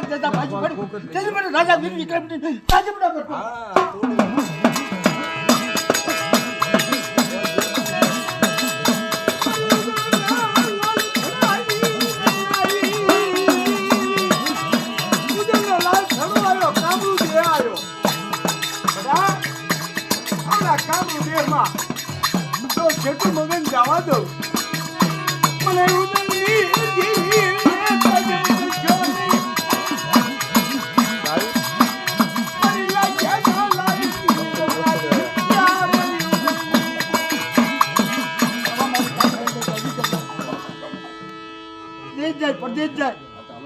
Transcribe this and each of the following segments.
દેતા પાછી પડી તેની મને રાજા વીર વિક્રમની રાજમડા પર જેટલું મગન જવા દો મને પરદેશ જાય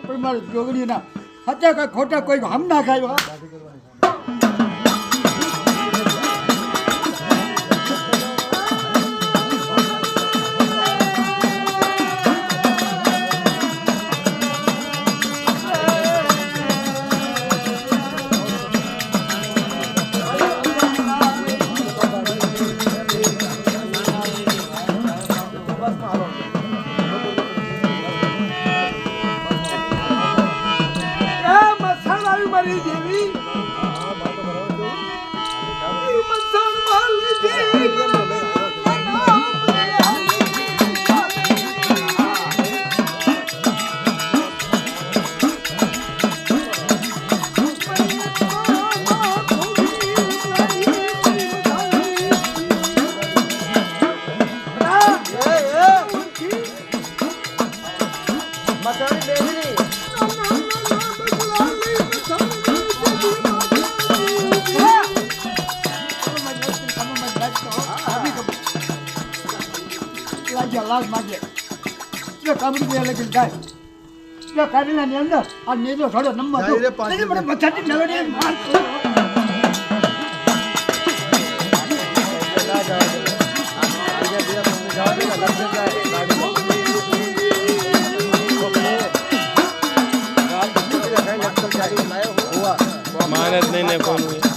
પણ મારે જોગણી ના હતા કઈ ખોટા કોઈ હમ ના ખાય લાજ માગે જો કામડી બે લગન જાય જો કાઢીલાની અંદર આ નેજો થોડો નંબર દો એટલે મને બધાથી મેલોડી માર માનત નહીં ને કોણ